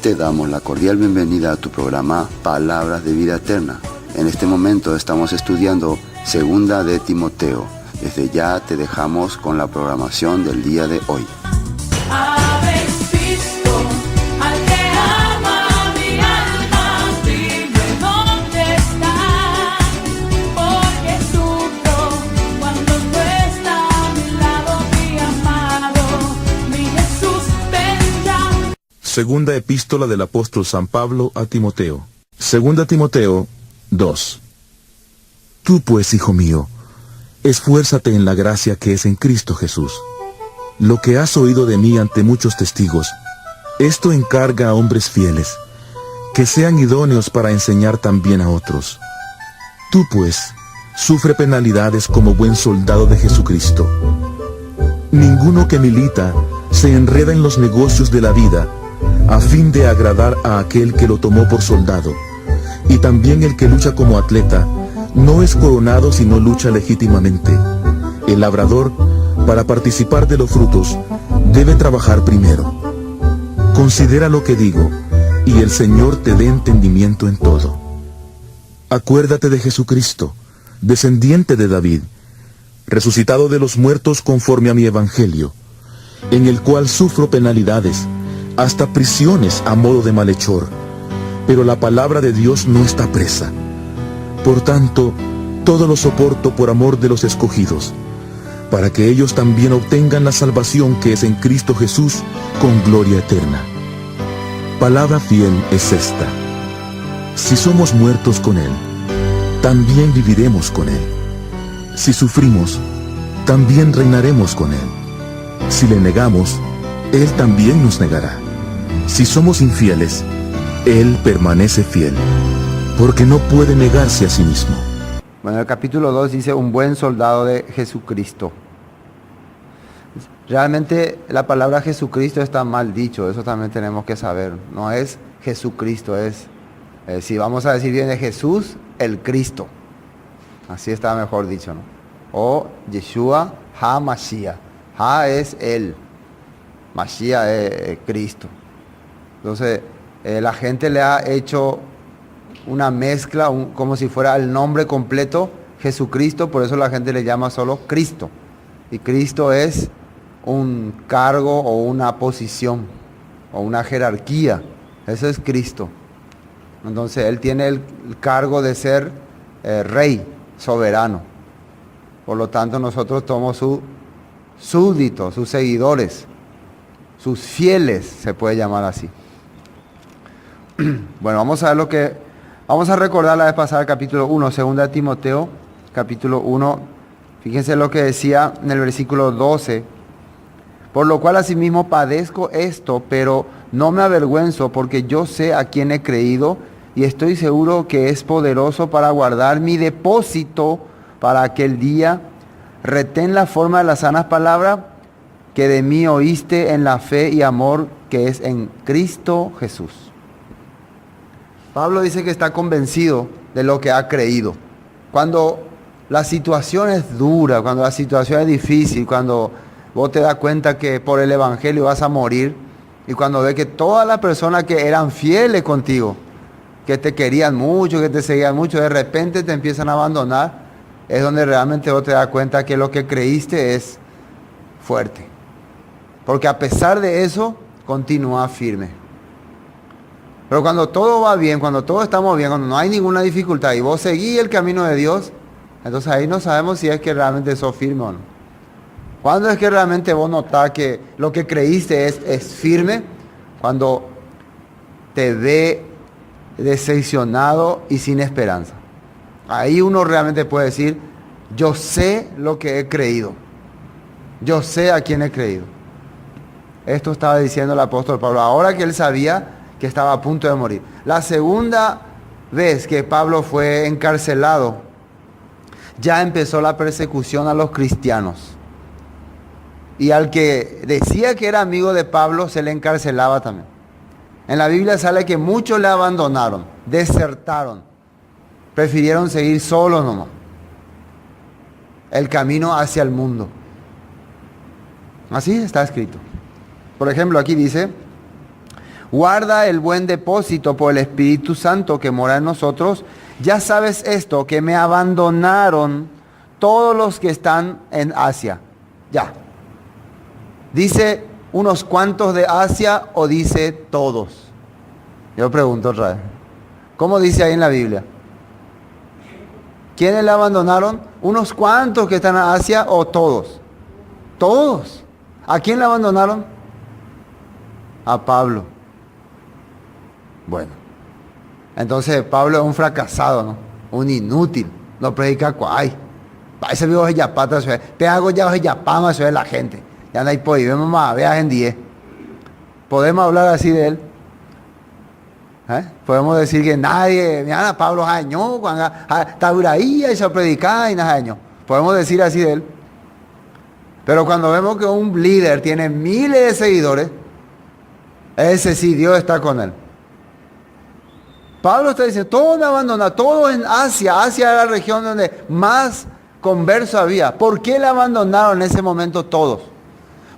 Te damos la cordial bienvenida a tu programa Palabras de Vida Eterna. En este momento estamos estudiando Segunda de Timoteo. Desde ya te dejamos con la programación del día de hoy. Segunda epístola del apóstol San Pablo a Timoteo. Segunda Timoteo 2. Tú pues, hijo mío, esfuérzate en la gracia que es en Cristo Jesús. Lo que has oído de mí ante muchos testigos, esto encarga a hombres fieles, que sean idóneos para enseñar también a otros. Tú pues, sufre penalidades como buen soldado de Jesucristo. Ninguno que milita se enreda en los negocios de la vida, a fin de agradar a aquel que lo tomó por soldado, y también el que lucha como atleta, no es coronado si no lucha legítimamente. El labrador, para participar de los frutos, debe trabajar primero. Considera lo que digo, y el Señor te dé entendimiento en todo. Acuérdate de Jesucristo, descendiente de David, resucitado de los muertos conforme a mi evangelio, en el cual sufro penalidades, hasta prisiones a modo de malhechor, pero la palabra de Dios no está presa. Por tanto, todo lo soporto por amor de los escogidos, para que ellos también obtengan la salvación que es en Cristo Jesús con gloria eterna. Palabra fiel es esta: si somos muertos con Él, también viviremos con Él. Si sufrimos, también reinaremos con Él. Si le negamos, Él también nos negará. Si somos infieles, Él permanece fiel, porque no puede negarse a sí mismo. Bueno, el capítulo 2 dice un buen soldado de Jesucristo. Realmente la palabra Jesucristo está mal dicho, eso también tenemos que saber. No es Jesucristo, es, si vamos a decir bien, de Jesús, el Cristo. Así está mejor dicho, ¿no? O Yeshua HaMashiach. Ha es Él, Mashiach es Cristo. Entonces, la gente le ha hecho una mezcla, como si fuera el nombre completo, Jesucristo, por eso la gente le llama solo Cristo. Y Cristo es un cargo o una posición o una jerarquía. Eso es Cristo. Entonces, Él tiene el cargo de ser rey, soberano. Por lo tanto, nosotros somos sus súbditos, sus seguidores, sus fieles, se puede llamar así. Bueno, vamos a recordar la vez pasada el capítulo 1, segunda de Timoteo, capítulo 1. Fíjense lo que decía en el versículo 12. Por lo cual asimismo padezco esto, pero no me avergüenzo, porque yo sé a quién he creído y estoy seguro que es poderoso para guardar mi depósito para aquel día. Retén la forma de las sanas palabras que de mí oíste en la fe y amor que es en Cristo Jesús. Pablo dice que está convencido de lo que ha creído. Cuando la situación es dura, cuando la situación es difícil, cuando vos te das cuenta que por el evangelio vas a morir, y cuando ves que todas las personas que eran fieles contigo, que te querían mucho, que te seguían mucho, de repente te empiezan a abandonar, es donde realmente vos te das cuenta que lo que creíste es fuerte. Porque a pesar de eso, continúa firme. Pero cuando todo va bien, cuando todos estamos bien, cuando no hay ninguna dificultad y vos seguís el camino de Dios, entonces ahí no sabemos si es que realmente sos firme o no. ¿Cuándo es que realmente vos notás que lo que creíste es firme? Cuando te ve decepcionado y sin esperanza. Ahí uno realmente puede decir, yo sé lo que he creído. Yo sé a quién he creído. Esto estaba diciendo el apóstol Pablo, ahora que él sabía que estaba a punto de morir. La segunda vez que Pablo fue encarcelado, ya empezó la persecución a los cristianos. Y al que decía que era amigo de Pablo, se le encarcelaba también. En la Biblia sale que muchos le abandonaron, desertaron, prefirieron seguir solos nomás. El camino hacia el mundo. Así está escrito. Por ejemplo, aquí dice, guarda el buen depósito por el Espíritu Santo que mora en nosotros. Ya sabes esto, que me abandonaron todos los que están en Asia. Ya. ¿Dice unos cuantos de Asia o dice todos? Yo pregunto otra vez. ¿Cómo dice ahí en la Biblia? ¿Quiénes le abandonaron? ¿Unos cuantos que están en Asia o todos? Todos. ¿A quién le abandonaron? A Pablo. Bueno. Entonces Pablo es un fracasado, ¿no? Un inútil. No predica cuay. Ese vivo es ya pata, te hago ya yapama, eso es la gente. Ya no hay por ahí, vemos más, veas en 10. ¿Podemos hablar así de él? Podemos decir que nadie, mira, Pablo año, cuando tauraía y se predicaba y nada año. Podemos decir así de él. Pero cuando vemos que un líder tiene miles de seguidores, ese sí, Dios está con él. Pablo está diciendo, todos me abandonaron, todos en Asia. Asia era la región donde más converso había. ¿Por qué le abandonaron en ese momento todos?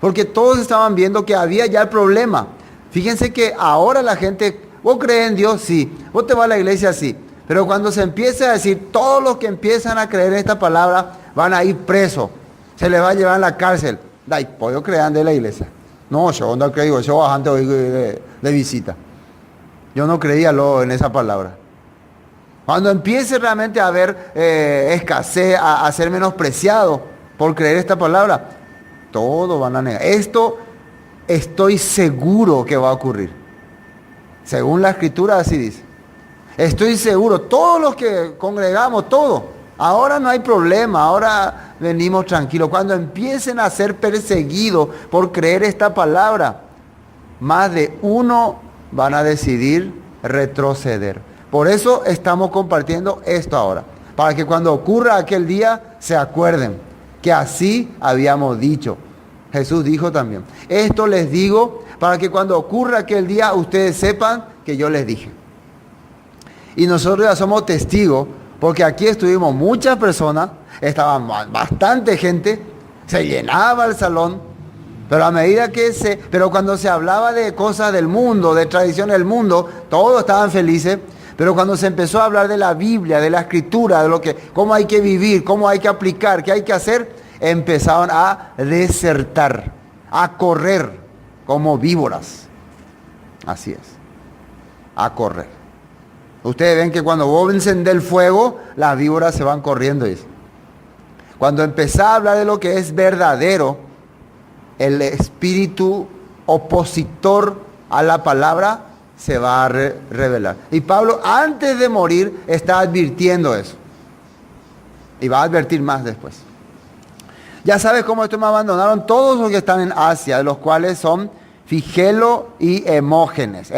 Porque todos estaban viendo que había ya el problema. Fíjense que ahora la gente, vos crees en Dios, sí. Vos te vas a la iglesia, sí. Pero cuando se empieza a decir, todos los que empiezan a creer en esta palabra van a ir presos. Se les va a llevar a la cárcel. Dai, pues yo crean de la iglesia. No, yo no creo, yo bastante hoy de visita. Yo no creía luego en esa palabra. Cuando empiece realmente a haber escasez, a ser menospreciado por creer esta palabra, todos van a negar. Esto estoy seguro que va a ocurrir. Según la Escritura así dice. Estoy seguro, todos los que congregamos, todos. Ahora no hay problema, ahora venimos tranquilos. Cuando empiecen a ser perseguidos por creer esta palabra, más de uno van a decidir retroceder. Por eso estamos compartiendo esto ahora. Para que cuando ocurra aquel día se acuerden que así habíamos dicho. Jesús dijo también. Esto les digo para que cuando ocurra aquel día ustedes sepan que yo les dije. Y nosotros ya somos testigos porque aquí estuvimos muchas personas, estaban bastante gente, se llenaba el salón. Pero a medida pero cuando se hablaba de cosas del mundo, de tradiciones del mundo, todos estaban felices. Pero cuando se empezó a hablar de la Biblia, de la Escritura, de cómo hay que vivir, cómo hay que aplicar, qué hay que hacer, empezaron a desertar, a correr como víboras. Así es, a correr. Ustedes ven que cuando vos encendés el fuego, las víboras se van corriendo. Cuando empezás a hablar de lo que es verdadero, el espíritu opositor a la palabra se va a revelar. Y Pablo antes de morir está advirtiendo eso. Y va a advertir más después. Ya sabes cómo esto me abandonaron todos los que están en Asia, de los cuales son Figelo y Hermógenes.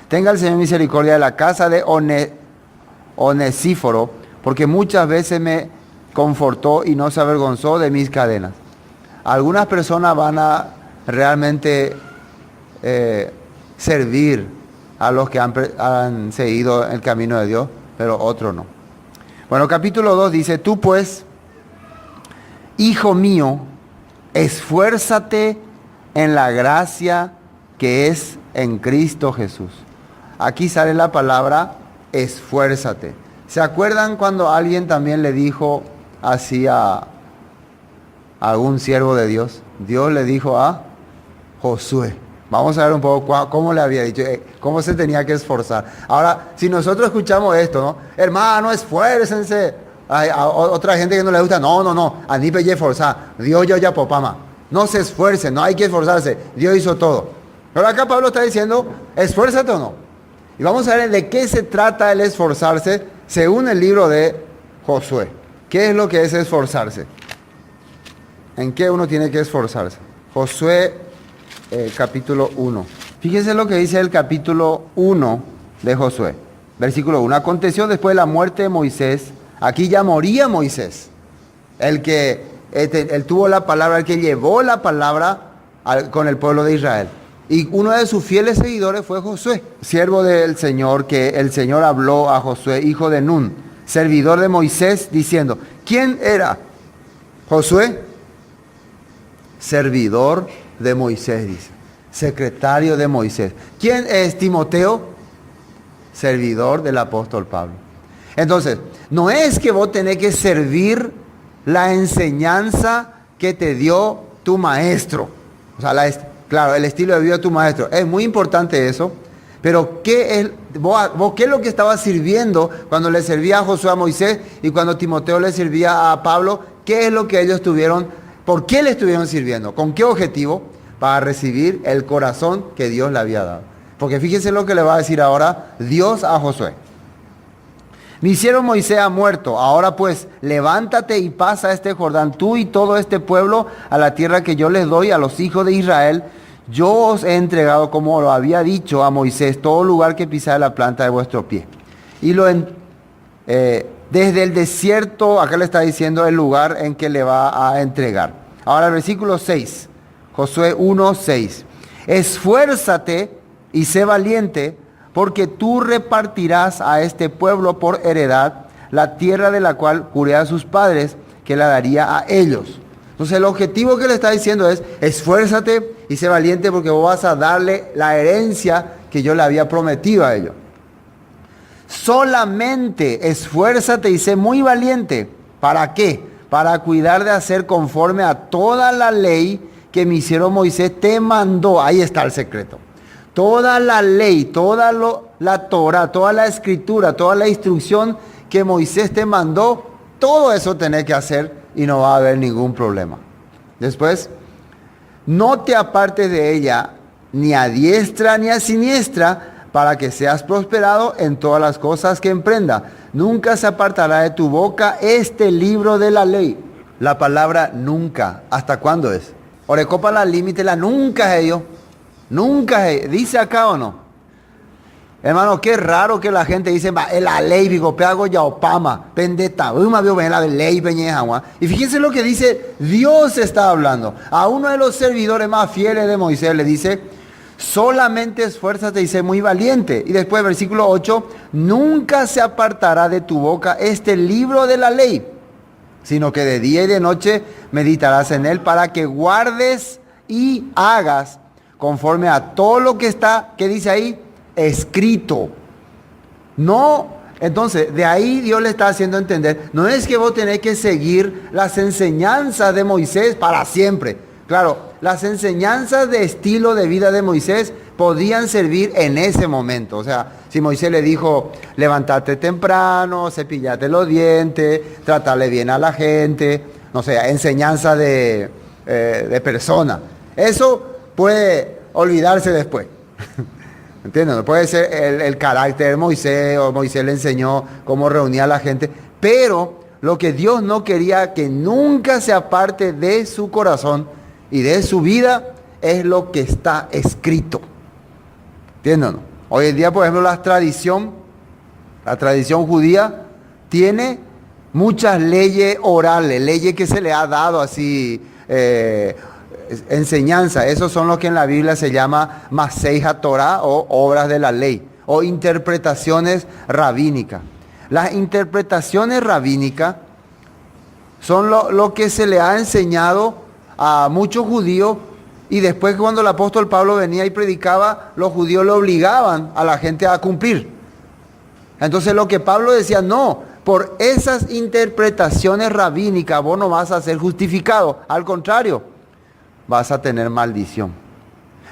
Tenga el Señor misericordia de la casa de Onesíforo, porque muchas veces me confortó y no se avergonzó de mis cadenas. Algunas personas van a realmente servir a los que han seguido el camino de Dios, pero otros no. Bueno, capítulo 2 dice, tú pues, hijo mío, esfuérzate en la gracia que es en Cristo Jesús. Aquí sale la palabra esfuérzate. ¿Se acuerdan cuando alguien también le dijo así a algún siervo de Dios? Dios le dijo a Josué. Vamos a ver un poco cómo le había dicho, cómo se tenía que esforzar. Ahora, si nosotros escuchamos esto, ¿no? Hermano, esfuércense. A otra gente que no le gusta, no, a ni pe esforzar. Dios ya popama. No se esfuercen, no hay que esforzarse. Dios hizo todo. Pero acá Pablo está diciendo, esfuérzate o no. Y vamos a ver de qué se trata el esforzarse según el libro de Josué. ¿Qué es lo que es esforzarse? ¿En qué uno tiene que esforzarse? Josué capítulo 1. Fíjense lo que dice el capítulo 1 de Josué. Versículo 1. Aconteció después de la muerte de Moisés. Aquí ya moría Moisés. Él tuvo la palabra, el que llevó la palabra con el pueblo de Israel. Y uno de sus fieles seguidores fue Josué, siervo del Señor, que el Señor habló a Josué, hijo de Nun, servidor de Moisés, diciendo, ¿quién era Josué? Servidor de Moisés, dice. secretario de Moisés. ¿Quién es Timoteo? Servidor del apóstol Pablo. Entonces, no es que vos tenés que servir la enseñanza que te dio tu maestro. O sea, claro, el estilo de vida de tu maestro. Es muy importante eso. Pero vos qué es lo que estaba sirviendo cuando le servía a Josué a Moisés y cuando Timoteo le servía a Pablo? ¿Qué es lo que ellos tuvieron? ¿Por qué le estuvieron sirviendo? ¿Con qué objetivo? Para recibir el corazón que Dios le había dado. Porque fíjense lo que le va a decir ahora Dios a Josué. Mi siervo Moisés ha muerto. Ahora pues, levántate y pasa este Jordán, tú y todo este pueblo, a la tierra que yo les doy a los hijos de Israel. Yo os he entregado, como lo había dicho a Moisés, todo lugar que pisare la planta de vuestro pie. Y desde el desierto, acá le está diciendo el lugar en que le va a entregar. Ahora el versículo 6, Josué 1:6. Esfuérzate y sé valiente, porque tú repartirás a este pueblo por heredad la tierra de la cual juré a sus padres que la daría a ellos. Entonces el objetivo que le está diciendo es, esfuérzate y sé valiente porque vos vas a darle la herencia que yo le había prometido a ellos. Solamente esfuérzate y sé muy valiente. ¿Para qué? Para cuidar de hacer conforme a toda la ley que mi siervo Moisés te mandó. Ahí está el secreto. Toda la ley, toda la Torah, toda la escritura, toda la instrucción que Moisés te mandó, todo eso tenés que hacer y no va a haber ningún problema. Después, no te apartes de ella ni a diestra ni a siniestra para que seas prosperado en todas las cosas que emprenda. Nunca se apartará de tu boca este libro de la ley. La palabra nunca, ¿hasta cuándo es? Orecopa la límite, la nunca es ello. Nunca es, ¿dice acá o no? Hermano, qué raro que la gente dice, la ley, digo, peago ya opama, pendeta, una vio la ley, peñeja. Y fíjense lo que dice, Dios está hablando. A uno de los servidores más fieles de Moisés le dice, solamente esfuérzate y sé muy valiente. Y después, versículo 8, nunca se apartará de tu boca este libro de la ley, sino que de día y de noche meditarás en él para que guardes y hagas conforme a todo lo que está, ¿qué dice ahí? Escrito. No, entonces, de ahí Dios le está haciendo entender, no es que vos tenés que seguir las enseñanzas de Moisés para siempre. Claro, las enseñanzas de estilo de vida de Moisés podían servir en ese momento. O sea, si Moisés le dijo, levántate temprano, cepillate los dientes, trátale bien a la gente, no sé, enseñanza de persona. Eso puede olvidarse después. ¿Entiendes? No puede ser el carácter de Moisés, o Moisés le enseñó cómo reunía a la gente, pero lo que Dios no quería que nunca se aparte de su corazón y de su vida es lo que está escrito. ¿Entiendes? Hoy en día, por ejemplo, la tradición judía tiene muchas leyes orales, leyes que se le ha dado así, enseñanza. Esos son los que en la Biblia se llama Masei HaTorah o obras de la ley o interpretaciones rabínicas. Las interpretaciones rabínicas son lo que se le ha enseñado a muchos judíos y después cuando el apóstol Pablo venía y predicaba, los judíos le obligaban a la gente a cumplir. Entonces lo que Pablo decía, no, por esas interpretaciones rabínicas vos no vas a ser justificado, al contrario, vas a tener maldición.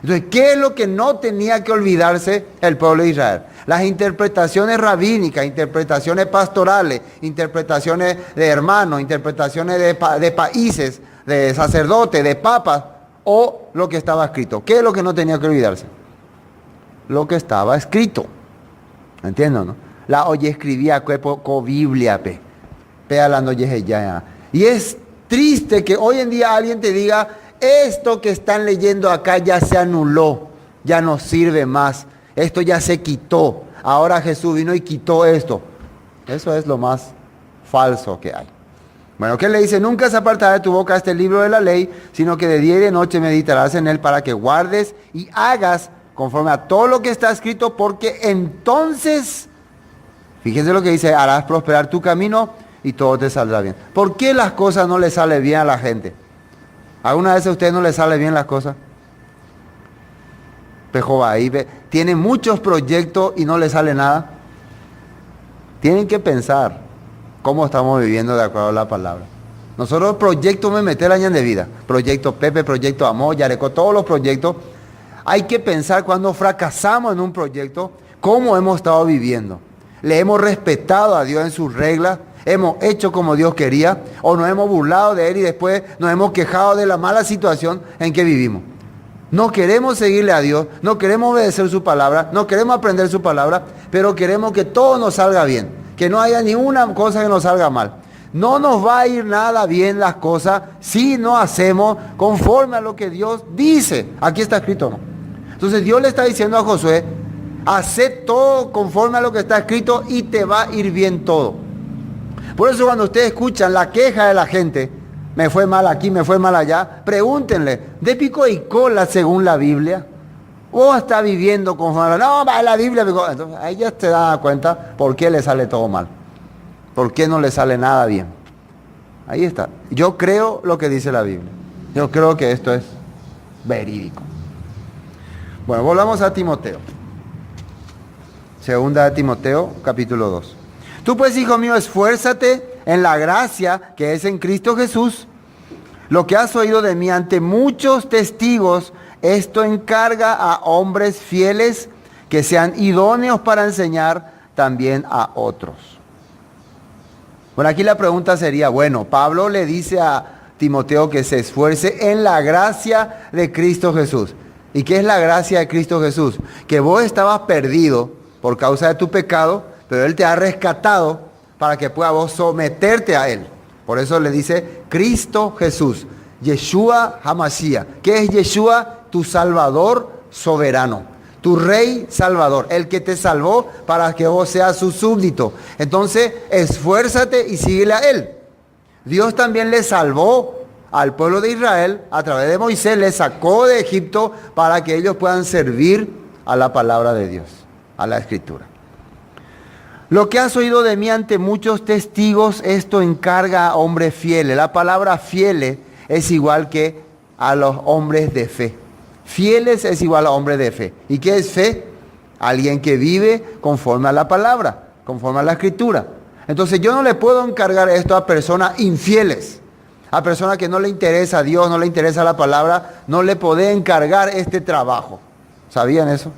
Entonces, ¿qué es lo que no tenía que olvidarse el pueblo de Israel? Las interpretaciones rabínicas, interpretaciones pastorales, interpretaciones de hermanos, interpretaciones de países, de sacerdotes, de papas, o lo que estaba escrito. ¿Qué es lo que no tenía que olvidarse? Lo que estaba escrito. ¿Entienden, no? La oye escribía con Biblia, hablando ya. Y es triste que hoy en día alguien te diga, esto que están leyendo acá ya se anuló, ya no sirve más, esto ya se quitó, ahora Jesús vino y quitó esto. Eso es lo más falso que hay. Bueno, ¿qué le dice? Nunca se apartará de tu boca este libro de la ley, sino que de día y de noche meditarás en él para que guardes y hagas conforme a todo lo que está escrito, porque entonces, fíjense lo que dice, harás prosperar tu camino y todo te saldrá bien. ¿Por qué las cosas no le salen bien a la gente? ¿Alguna vez a usted no le sale bien las cosas? Pejobaí, tiene muchos proyectos y no le sale nada. Tienen que pensar cómo estamos viviendo de acuerdo a la palabra. Nosotros proyectos me meter años de vida. Proyecto Pepe, proyecto Amor, Yareco, todos los proyectos. Hay que pensar cuando fracasamos en un proyecto, cómo hemos estado viviendo. Le hemos respetado a Dios en sus reglas, hemos hecho como Dios quería, o nos hemos burlado de Él y después nos hemos quejado de la mala situación en que vivimos. No queremos seguirle a Dios, no queremos obedecer su palabra, no queremos aprender su palabra, pero queremos que todo nos salga bien, que no haya ni una cosa que nos salga mal. No nos va a ir nada bien las cosas si no hacemos conforme a lo que Dios dice. Aquí está escrito, ¿no? Entonces Dios le está diciendo a Josué, haced todo conforme a lo que está escrito y te va a ir bien todo. Por eso cuando ustedes escuchan la queja de la gente, me fue mal aquí, me fue mal allá, pregúntenle, ¿de pico y cola según la Biblia? ¿O está viviendo conforme a no, va la Biblia? Entonces ahí ya te das cuenta por qué le sale todo mal. ¿Por qué no le sale nada bien? Ahí está. Yo creo lo que dice la Biblia. Yo creo que esto es verídico. Bueno, volvamos a Timoteo. Segunda de Timoteo, capítulo 2. Tú pues, hijo mío, esfuérzate en la gracia que es en Cristo Jesús. Lo que has oído de mí ante muchos testigos, esto encarga a hombres fieles que sean idóneos para enseñar también a otros. Bueno, aquí la pregunta sería, bueno, Pablo le dice a Timoteo que se esfuerce en la gracia de Cristo Jesús. ¿Y qué es la gracia de Cristo Jesús? Que vos estabas perdido por causa de tu pecado, pero Él te ha rescatado para que puedas vos someterte a Él. Por eso le dice Cristo Jesús, Yeshua HaMashiach. ¿Qué es Yeshua? Tu Salvador soberano, tu Rey Salvador, el que te salvó para que vos seas su súbdito. Entonces, esfuérzate y síguele a Él. Dios también le salvó al pueblo de Israel a través de Moisés, le sacó de Egipto para que ellos puedan servir a la palabra de Dios, a la Escritura. Lo que has oído de mí ante muchos testigos, esto encarga a hombres fieles. La palabra fieles es igual que a los hombres de fe. Fieles es igual a hombres de fe. ¿Y qué es fe? Alguien que vive conforme a la palabra, conforme a la Escritura. Entonces yo no le puedo encargar esto a personas infieles, a personas que no le interesa a Dios, no le interesa la palabra, no le puedo encargar este trabajo. ¿Sabían eso?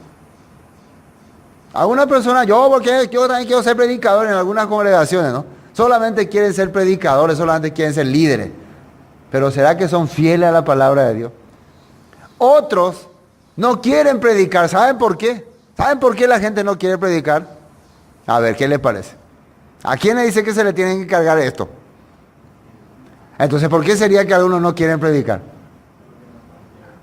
Algunas personas, porque yo también quiero ser predicador en algunas congregaciones, ¿no? Solamente quieren ser predicadores, solamente quieren ser líderes. Pero ¿será que son fieles a la palabra de Dios? Otros no quieren predicar. ¿Saben por qué? ¿Saben por qué la gente no quiere predicar? A ver, ¿qué les parece? ¿A quién le dice que se le tienen que cargar esto? Entonces, ¿por qué sería que algunos no quieren predicar?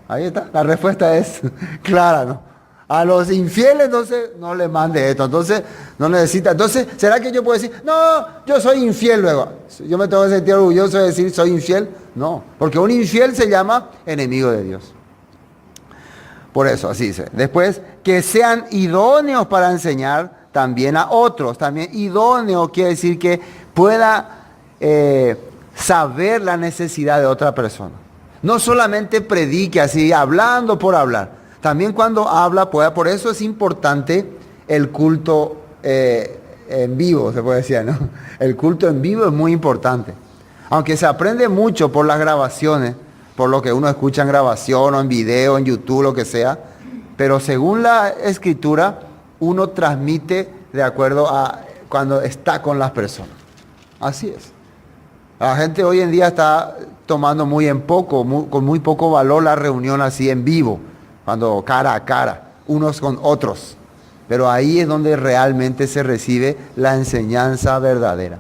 Ahí está, la respuesta es clara, ¿no? A los infieles, entonces, no les mande esto. Entonces, no necesita. Entonces, ¿será que yo puedo decir, no, yo soy infiel luego? ¿Yo me tengo que sentir orgulloso de decir soy infiel? No, porque un infiel se llama enemigo de Dios. Por eso, así dice. Después, que sean idóneos para enseñar también a otros. También idóneo quiere decir que pueda saber la necesidad de otra persona. No solamente predique así, hablando por hablar. También cuando habla, por eso es importante el culto en vivo, se puede decir, ¿no? El culto en vivo es muy importante. Aunque se aprende mucho por las grabaciones, por lo que uno escucha en grabación o en video, en YouTube, lo que sea. Pero según la Escritura, uno transmite de acuerdo a cuando está con las personas. Así es. La gente hoy en día está tomando con muy poco valor la reunión así en vivo. Cuando cara a cara, unos con otros. Pero ahí es donde realmente se recibe la enseñanza verdadera.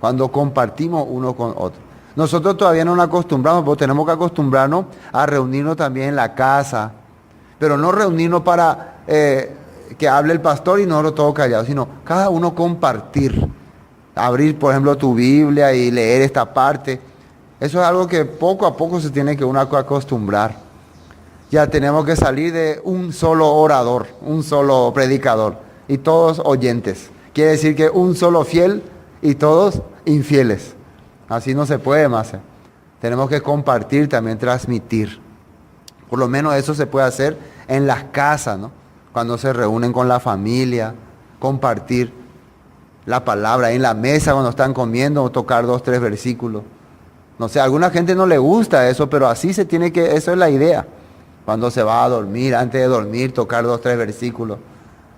Cuando compartimos uno con otro. Nosotros todavía no nos acostumbramos, pero tenemos que acostumbrarnos a reunirnos también en la casa. Pero no reunirnos para que hable el pastor y nosotros todos callados, sino cada uno compartir. Abrir, por ejemplo, tu Biblia y leer esta parte. Eso es algo que poco a poco se tiene que uno acostumbrar. Ya tenemos que salir de un solo orador, un solo predicador y todos oyentes. Quiere decir que un solo fiel y todos infieles. Así no se puede más. Tenemos que compartir, también transmitir. Por lo menos eso se puede hacer en las casas, ¿no? Cuando se reúnen con la familia, compartir la palabra en la mesa cuando están comiendo, o tocar 2, 3 versículos. No sé, a alguna gente no le gusta eso, pero así se tiene que, eso es la idea. Cuando se va a dormir, antes de dormir, tocar 2, 3 versículos,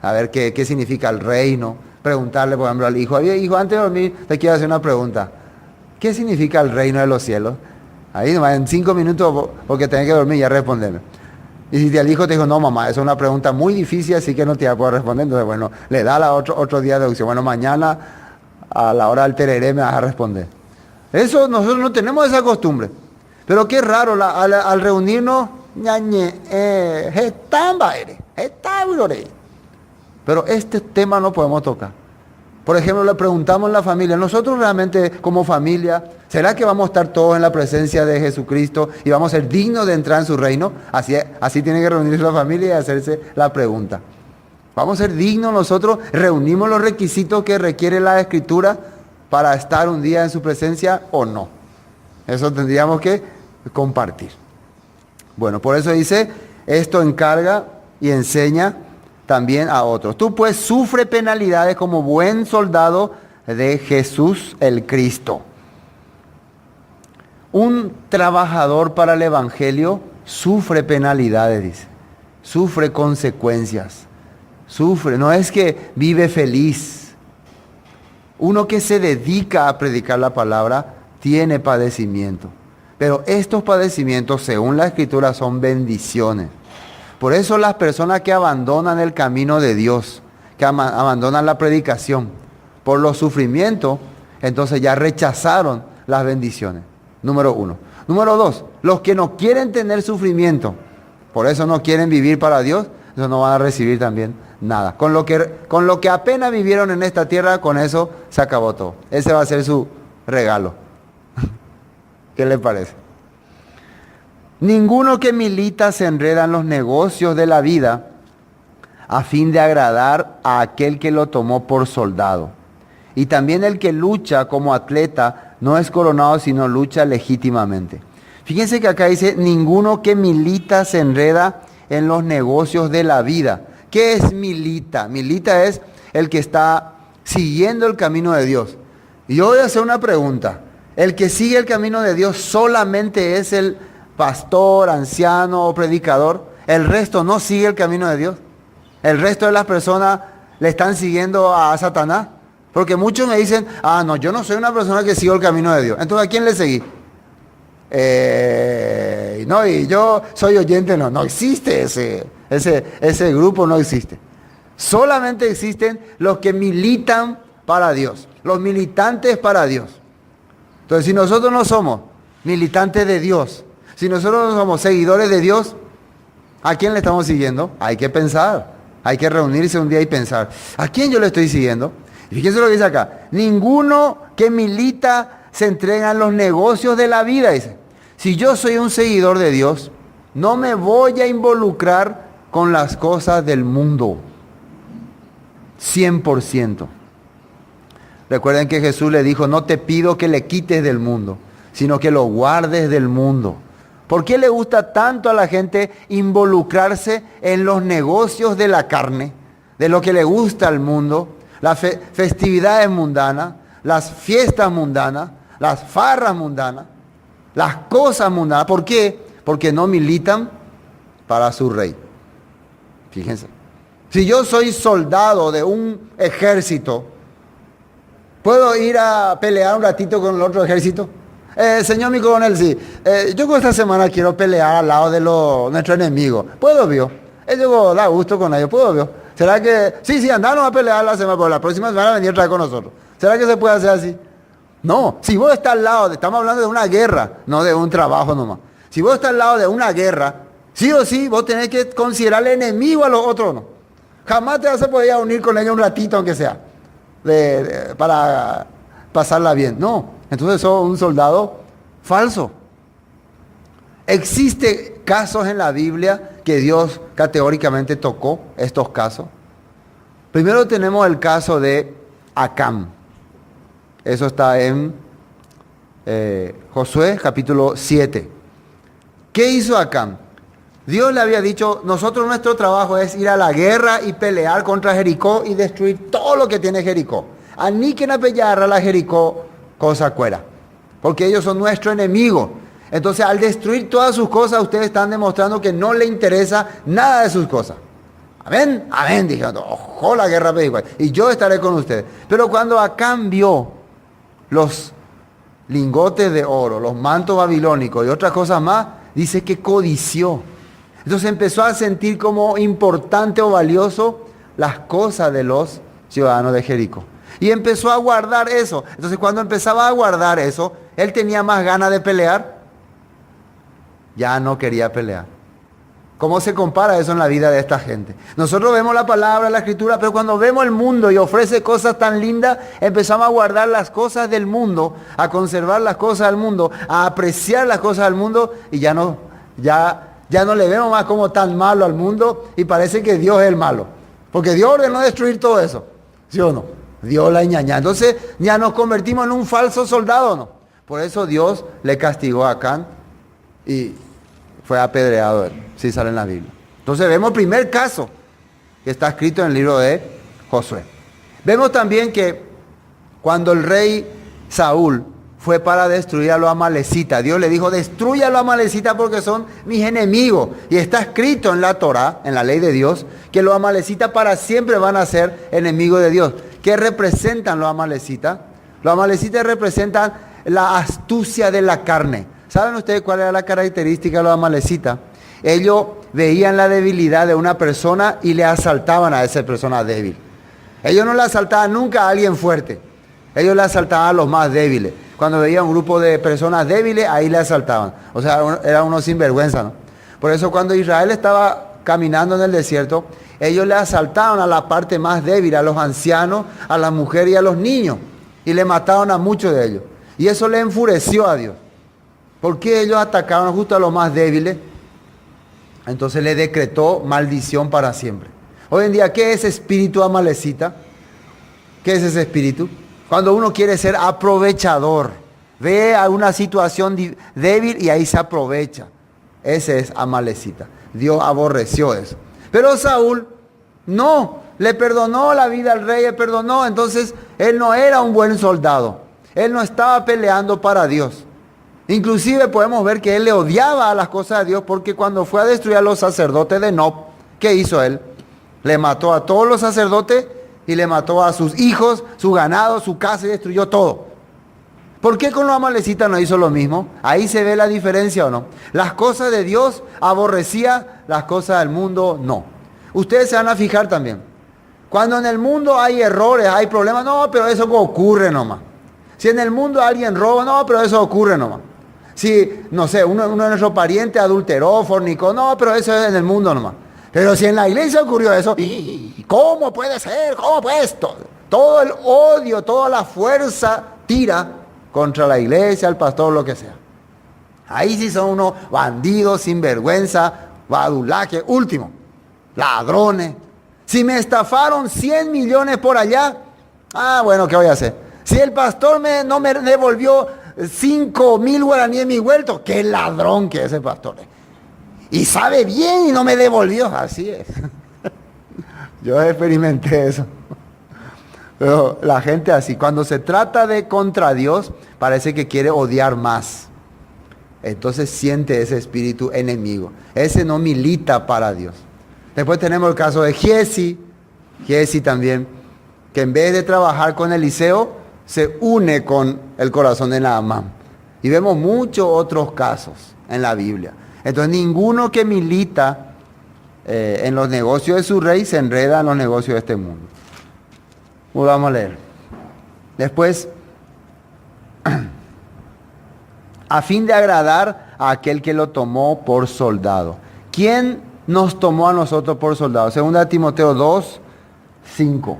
a ver qué significa el reino. Preguntarle, por ejemplo, al hijo, oye, hijo, antes de dormir te quiero hacer una pregunta. ¿Qué significa el reino de los cielos? Ahí nomás en 5 minutos, porque tenés que dormir, ya responderme. Y si el hijo te dijo, no mamá, esa es una pregunta muy difícil, así que no te voy a poder responder. Entonces, bueno, le da otro día de opción. Bueno, mañana a la hora del tereré me vas a responder. Eso nosotros no tenemos esa costumbre. Pero qué raro, al reunirnos, pero este tema no podemos tocar. Por ejemplo, le preguntamos en la familia, nosotros realmente como familia, ¿será que vamos a estar todos en la presencia de Jesucristo y vamos a ser dignos de entrar en su reino? Así tiene que reunirse la familia y hacerse la pregunta. ¿Vamos a ser dignos nosotros? ¿Reunimos los requisitos que requiere la Escritura para estar un día en su presencia o no? Eso tendríamos que compartir. Bueno, por eso dice, esto encarga y enseña también a otros. Tú pues sufre penalidades como buen soldado de Jesús el Cristo. Un trabajador para el Evangelio sufre penalidades, dice. Sufre consecuencias. Sufre, no es que vive feliz. Uno que se dedica a predicar la palabra tiene padecimiento. Pero estos padecimientos, según la Escritura, son bendiciones. Por eso las personas que abandonan el camino de Dios, que abandonan la predicación por los sufrimientos, entonces ya rechazaron las bendiciones. Número 1. Número 2, los que no quieren tener sufrimiento, por eso no quieren vivir para Dios, eso no van a recibir también nada. Con lo que apenas vivieron en esta tierra, con eso se acabó todo. Ese va a ser su regalo. ¿Qué le parece? Ninguno que milita se enreda en los negocios de la vida a fin de agradar a aquel que lo tomó por soldado. Y también el que lucha como atleta no es coronado, sino lucha legítimamente. Fíjense que acá dice, ninguno que milita se enreda en los negocios de la vida. ¿Qué es milita? Milita es el que está siguiendo el camino de Dios. Y yo voy a hacer una pregunta. ¿El que sigue el camino de Dios solamente es el pastor, anciano o predicador? ¿El resto no sigue el camino de Dios? ¿El resto de las personas le están siguiendo a Satanás? Porque muchos me dicen, no, yo no soy una persona que sigo el camino de Dios. Entonces, ¿a quién le seguí? No, y yo soy oyente. No existe ese grupo, no existe. Solamente existen los que militan para Dios, los militantes para Dios. Entonces, si nosotros no somos militantes de Dios, si nosotros no somos seguidores de Dios, ¿a quién le estamos siguiendo? Hay que pensar, hay que reunirse un día y pensar, ¿a quién yo le estoy siguiendo? Y fíjense lo que dice acá, ninguno que milita se entrega en los negocios de la vida, dice. Si yo soy un seguidor de Dios, no me voy a involucrar con las cosas del mundo, 100%. Recuerden que Jesús le dijo, no te pido que le quites del mundo, sino que lo guardes del mundo. ¿Por qué le gusta tanto a la gente involucrarse en los negocios de la carne, de lo que le gusta al mundo, las festividades mundanas, las fiestas mundanas, las farras mundanas, las cosas mundanas? ¿Por qué? Porque no militan para su rey. Fíjense. Si yo soy soldado de un ejército, ¿puedo ir a pelear un ratito con el otro ejército? Señor mi coronel, sí. Yo con esta semana quiero pelear al lado de nuestro enemigo. ¿Puedo, vio? Yo da gusto con ellos. ¿Puedo, vio? ¿Será que...? Sí, andanos a pelear la semana, pero la próxima semana venir otra vez con nosotros. ¿Será que se puede hacer así? No. Si vos estás al lado, estamos hablando de una guerra, no de un trabajo nomás. Si vos estás al lado de una guerra, sí o sí, vos tenés que considerar el enemigo a los otros, ¿no? Jamás te vas a poder unir con ellos un ratito, aunque sea, para pasarla bien. No. Entonces sos un soldado falso. Existen casos en la Biblia que Dios categóricamente tocó estos casos. Primero tenemos el caso de Acán. Eso está en Josué capítulo 7. ¿Qué hizo Acán? Dios le había dicho, nuestro trabajo es ir a la guerra y pelear contra Jericó y destruir todo lo que tiene Jericó. Aniquen a pellarra la Jericó, cosa cuera. Porque ellos son nuestro enemigo. Entonces, al destruir todas sus cosas, ustedes están demostrando que no le interesa nada de sus cosas. Amén, amén, dijeron, ojo la guerra igual, y yo estaré con ustedes. Pero cuando a cambio los lingotes de oro, los mantos babilónicos y otras cosas más, dice que codició. Entonces empezó a sentir como importante o valioso las cosas de los ciudadanos de Jericó. Y empezó a guardar eso. Entonces cuando empezaba a guardar eso, él tenía más ganas de pelear. Ya no quería pelear. ¿Cómo se compara eso en la vida de esta gente? Nosotros vemos la palabra, la escritura, pero cuando vemos el mundo y ofrece cosas tan lindas, empezamos a guardar las cosas del mundo, a conservar las cosas del mundo, a apreciar las cosas del mundo, y ya no le vemos más como tan malo al mundo, y parece que Dios es el malo. Porque Dios ordenó destruir todo eso. ¿Sí o no? Dios la ñaña. Entonces ya nos convertimos en un falso soldado, ¿no? Por eso Dios le castigó a Acán y fue apedreado él. Sí sale en la Biblia. Entonces vemos el primer caso que está escrito en el libro de Josué. Vemos también que cuando el rey Saúl fue para destruir a los amalecitas, Dios le dijo, destruya a los amalecitas porque son mis enemigos. Y está escrito en la Torá, en la ley de Dios, que los amalecitas para siempre van a ser enemigos de Dios. ¿Qué representan los amalecitas? Los amalecitas representan la astucia de la carne. ¿Saben ustedes cuál era la característica de los amalecitas? Ellos veían la debilidad de una persona y le asaltaban a esa persona débil. Ellos no le asaltaban nunca a alguien fuerte. Ellos le asaltaban a los más débiles. Cuando veían un grupo de personas débiles, ahí le asaltaban. O sea, era uno sinvergüenza, ¿no? Por eso cuando Israel estaba caminando en el desierto, ellos le asaltaban a la parte más débil, a los ancianos, a las mujeres y a los niños. Y le mataron a muchos de ellos. Y eso le enfureció a Dios. ¿Por qué ellos atacaron justo a los más débiles? Entonces le decretó maldición para siempre. Hoy en día, ¿qué es espíritu amalecita? ¿Qué es ese espíritu? Cuando uno quiere ser aprovechador, ve a una situación débil y ahí se aprovecha. Ese es amalecita. Dios aborreció eso. Pero Saúl no, le perdonó la vida al rey, le perdonó. Entonces él no era un buen soldado. Él no estaba peleando para Dios. Inclusive podemos ver que él le odiaba a las cosas de Dios porque cuando fue a destruir a los sacerdotes de Nob, ¿qué hizo él? Le mató a todos los sacerdotes y le mató a sus hijos, su ganado, su casa y destruyó todo. ¿Por qué con los amalecitas no hizo lo mismo? Ahí se ve la diferencia o no. Las cosas de Dios aborrecía, las cosas del mundo no. Ustedes se van a fijar también. Cuando en el mundo hay errores, hay problemas, no, pero eso ocurre nomás. Si en el mundo alguien roba, no, pero eso ocurre nomás. Si, no sé, uno de nuestros parientes adulteró, fornicó, no, pero eso es en el mundo nomás. Pero si en la iglesia ocurrió eso, ¿cómo puede ser? ¿Cómo puede esto? Todo el odio, toda la fuerza tira contra la iglesia, el pastor, lo que sea. Ahí sí son unos bandidos, sinvergüenza, badulaje, último, ladrones. Si me estafaron 100 millones por allá, bueno, ¿qué voy a hacer? Si el pastor no me devolvió 5,000 guaraníes en mi huerto, qué ladrón que es ese pastor. Y sabe bien y no me devolvió. Así es. Yo experimenté eso. Pero la gente así, cuando se trata de contra Dios, parece que quiere odiar más. Entonces siente ese espíritu enemigo. Ese no milita para Dios. Después tenemos el caso de Giesi también, que en vez de trabajar con Eliseo, se une con el corazón de Naamán. Y vemos muchos otros casos en la Biblia. Entonces ninguno que milita en los negocios de su rey se enreda en los negocios de este mundo. Vamos a leer. Después, a fin de agradar a aquel que lo tomó por soldado. ¿Quién nos tomó a nosotros por soldado? Segunda de Timoteo 2, 5.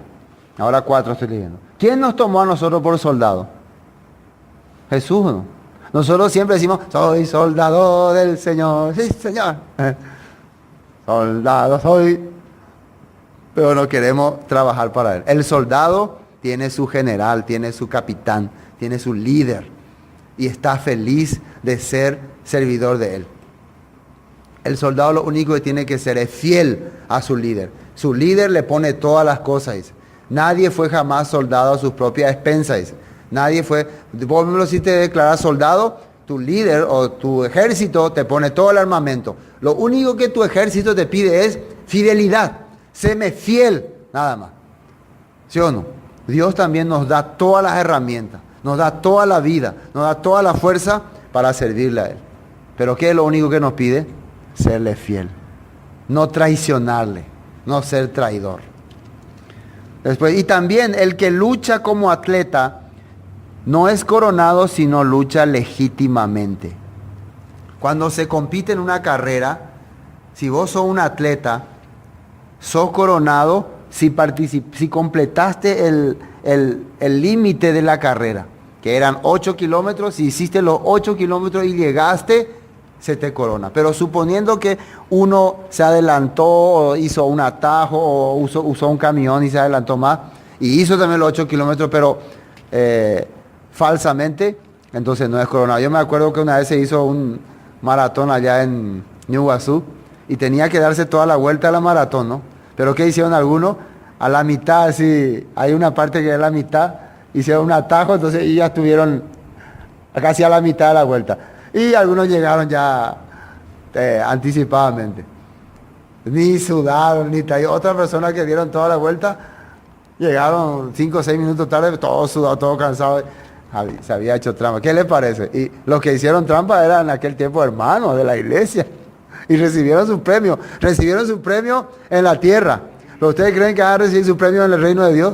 Ahora 4 estoy leyendo. ¿Quién nos tomó a nosotros por soldado? Jesús, ¿no? Nosotros siempre decimos, soy soldado del Señor. Sí, Señor. Soldado soy. Pero no queremos trabajar para Él. El soldado tiene su general, tiene su capitán, tiene su líder. Y está feliz de ser servidor de Él. El soldado lo único que tiene que ser es fiel a su líder. Su líder le pone todas las cosas, dice. Nadie fue jamás soldado a sus propias expensas, dice. Nadie fue, por ejemplo, si te declaras soldado, tu líder o tu ejército te pone todo el armamento. Lo único que tu ejército te pide es fidelidad. Séme fiel, nada más. ¿Sí o no? Dios también nos da todas las herramientas, nos da toda la vida, nos da toda la fuerza para servirle a Él. Pero ¿qué es lo único que nos pide? Serle fiel. No traicionarle, no ser traidor. Después, y también el que lucha como atleta no es coronado, sino lucha legítimamente. Cuando se compite en una carrera, si vos sos un atleta, sos coronado si completaste el límite de la carrera, que eran 8 kilómetros, si hiciste los 8 kilómetros y llegaste, se te corona. Pero suponiendo que uno se adelantó, o hizo un atajo, o usó un camión y se adelantó más, y hizo también los 8 kilómetros, pero falsamente, entonces no es coronado. Yo me acuerdo que una vez se hizo un maratón allá en Ñuguazú, y tenía que darse toda la vuelta a la maratón, ¿no? Pero ¿qué hicieron algunos? A la mitad, sí, hay una parte que es la mitad, hicieron un atajo, entonces y ya estuvieron casi a la mitad de la vuelta. Y algunos llegaron ya anticipadamente. Ni sudaron, ni traído. Otras personas que dieron toda la vuelta, llegaron 5 o 6 minutos tarde, todos sudados, todos cansados. Se había hecho trampa. ¿Qué les parece? Y los que hicieron trampa eran en aquel tiempo hermanos de la iglesia. Y recibieron su premio. Recibieron su premio en la tierra. ¿Pero ustedes creen que van a recibir su premio en el reino de Dios?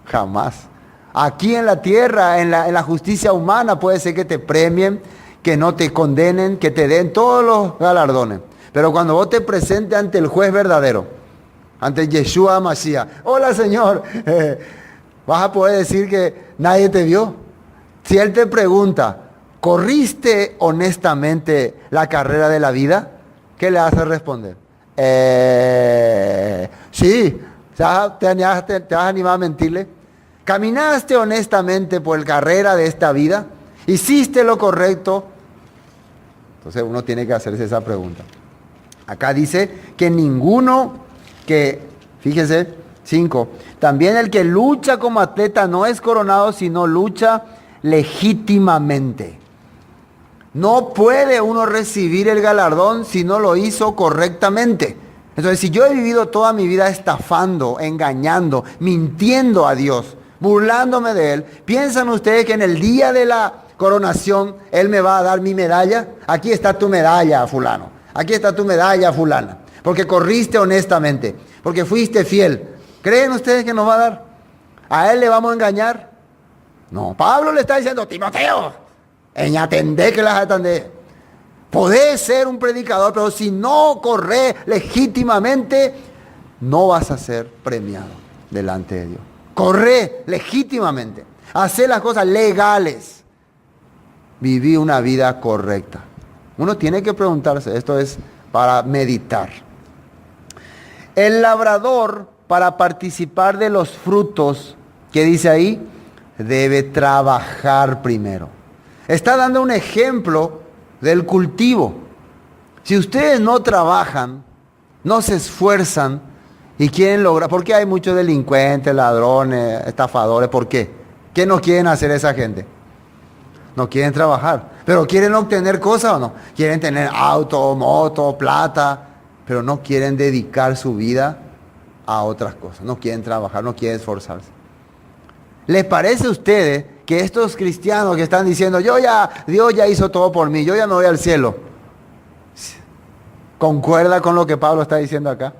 Jamás. Aquí en la tierra, en la justicia humana, puede ser que te premien, que no te condenen, que te den todos los galardones. Pero cuando vos te presentes ante el juez verdadero, ante Yeshua Mashiach, hola Señor, vas a poder decir que nadie te vio. Si Él te pregunta, ¿corriste honestamente la carrera de la vida? ¿Qué le vas a responder? Sí, ¿te vas a animar a mentirle? ¿Caminaste honestamente por la carrera de esta vida? ¿Hiciste lo correcto? Entonces uno tiene que hacerse esa pregunta. Acá dice que ninguno fíjese, 5, también el que lucha como atleta no es coronado, sino lucha legítimamente. No puede uno recibir el galardón si no lo hizo correctamente. Entonces, si yo he vivido toda mi vida estafando, engañando, mintiendo a Dios, burlándome de Él, ¿piensan ustedes que en el día de la coronación Él me va a dar mi medalla? Aquí está tu medalla, fulano. Aquí está tu medalla, fulana. Porque corriste honestamente, porque fuiste fiel. ¿Creen ustedes que nos va a dar? ¿A Él le vamos a engañar? No, Pablo le está diciendo, Timoteo, atendé que las atendé. Podés ser un predicador, pero si no corres legítimamente, no vas a ser premiado delante de Dios. Corre legítimamente. Hacé las cosas legales. Viví una vida correcta. Uno tiene que preguntarse, esto es para meditar. El labrador, para participar de los frutos, ¿qué dice ahí? Debe trabajar primero. Está dando un ejemplo del cultivo. Si ustedes no trabajan, no se esfuerzan y quieren lograr, ¿por qué hay muchos delincuentes, ladrones, estafadores? ¿Por qué? ¿Qué no quieren hacer esa gente? No quieren trabajar, pero quieren obtener cosas o no. Quieren tener auto, moto, plata, pero no quieren dedicar su vida a otras cosas. No quieren trabajar, no quieren esforzarse. ¿Les parece a ustedes que estos cristianos que están diciendo, Dios ya hizo todo por mí, yo ya me voy al cielo? ¿Concuerda con lo que Pablo está diciendo acá?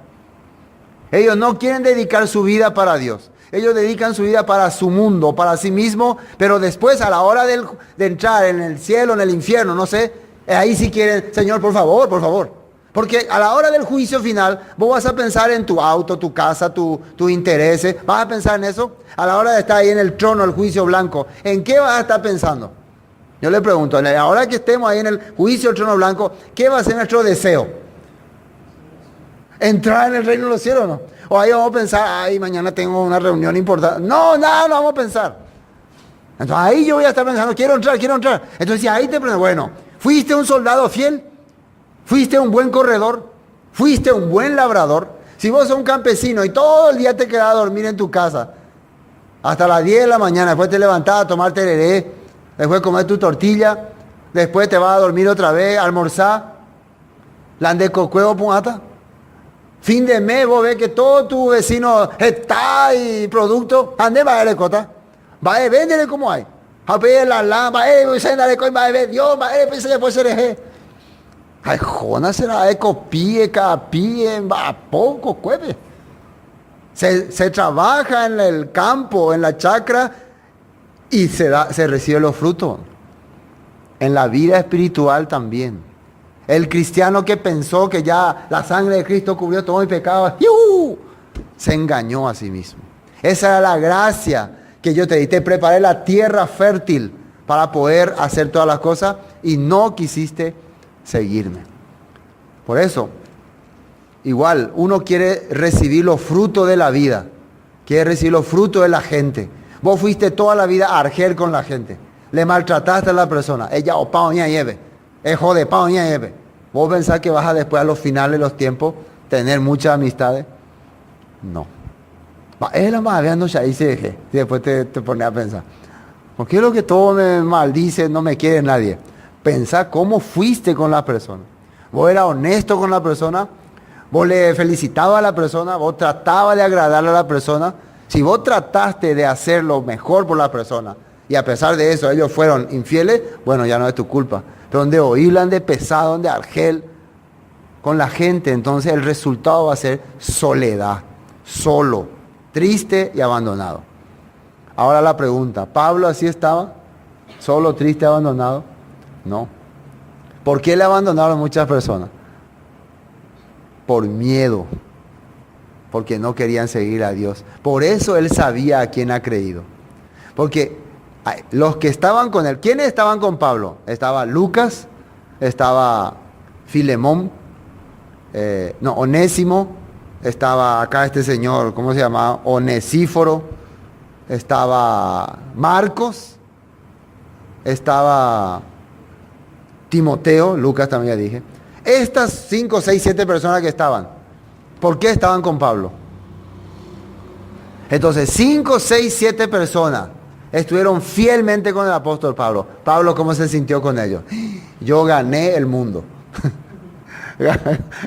Ellos no quieren dedicar su vida para Dios. Ellos dedican su vida para su mundo, para sí mismo, pero después a la hora de entrar en el cielo, en el infierno, no sé, ahí sí quieren, Señor, por favor, por favor. Porque a la hora del juicio final, vos vas a pensar en tu auto, tu casa, tu intereses. ¿Vas a pensar en eso? A la hora de estar ahí en el trono, el juicio blanco, ¿en qué vas a estar pensando? Yo le pregunto, a la hora que estemos ahí en el juicio del trono blanco, ¿qué va a ser nuestro deseo? ¿Entrar en el reino de los cielos o no? O ahí vamos a pensar, ay, mañana tengo una reunión importante. No, nada, no vamos a pensar. Entonces ahí yo voy a estar pensando, quiero entrar. Entonces si ahí te pregunto, bueno, ¿fuiste un soldado fiel? ¿Fuiste un buen corredor? ¿Fuiste un buen labrador? Si vos sos un campesino y todo el día te quedás a dormir en tu casa, hasta las 10 de la mañana, después te levantás a tomar tereré, después comer tu tortilla, después te vas a dormir otra vez, a almorzar, lande cocueo punata. Fin de mes, vos ves que todo tu vecino está y producto, ande va a cota, va a venderle como hay. A ver la lama, va a ver Dios, va a pensar después ser ay, jona será copie, capie, va a poco, cueve. Se trabaja en el campo, en la chacra, y se recibe los frutos. En la vida espiritual también. El cristiano que pensó que ya la sangre de Cristo cubrió todo mi pecado, ¡yuhu!, se engañó a sí mismo. Esa era la gracia que yo te di. Te preparé la tierra fértil para poder hacer todas las cosas y no quisiste seguirme. Por eso, igual, uno quiere recibir los frutos de la vida. Quiere recibir los frutos de la gente. Vos fuiste toda la vida argel con la gente. Le maltrataste a la persona. Ella o pa oña lleve. Jode, pa oña lleve. ¿Vos pensás que vas a después a los finales de los tiempos tener muchas amistades? No. Es la más veando ya dice deje. Y después te pones a pensar. ¿Por qué es lo que todo me maldice? No me quiere nadie. Pensá cómo fuiste con la persona. Vos eras honesto con la persona. Vos le felicitabas a la persona. Vos tratabas de agradarle a la persona. Si vos trataste de hacer lo mejor por la persona y a pesar de eso ellos fueron infieles, bueno, ya no es tu culpa. Pero donde oílan de pesado, donde argel con la gente, entonces el resultado va a ser soledad, solo, triste y abandonado. Ahora la pregunta, ¿Pablo así estaba? ¿Solo, triste, abandonado? No. ¿Por qué le abandonaron muchas personas? Por miedo. Porque no querían seguir a Dios. Por eso él sabía a quién ha creído. Porque los que estaban con él, ¿quiénes estaban con Pablo? Estaba Lucas, estaba Filemón, Onésimo, estaba acá este señor, ¿cómo se llamaba? Onesíforo, estaba Marcos, estaba Timoteo, Lucas también ya dije. Estas 5, 6, 7 personas que estaban, ¿por qué estaban con Pablo? Entonces, 5, 6, 7 personas estuvieron fielmente con el apóstol Pablo. Pablo, ¿cómo se sintió con ellos? Yo gané el mundo.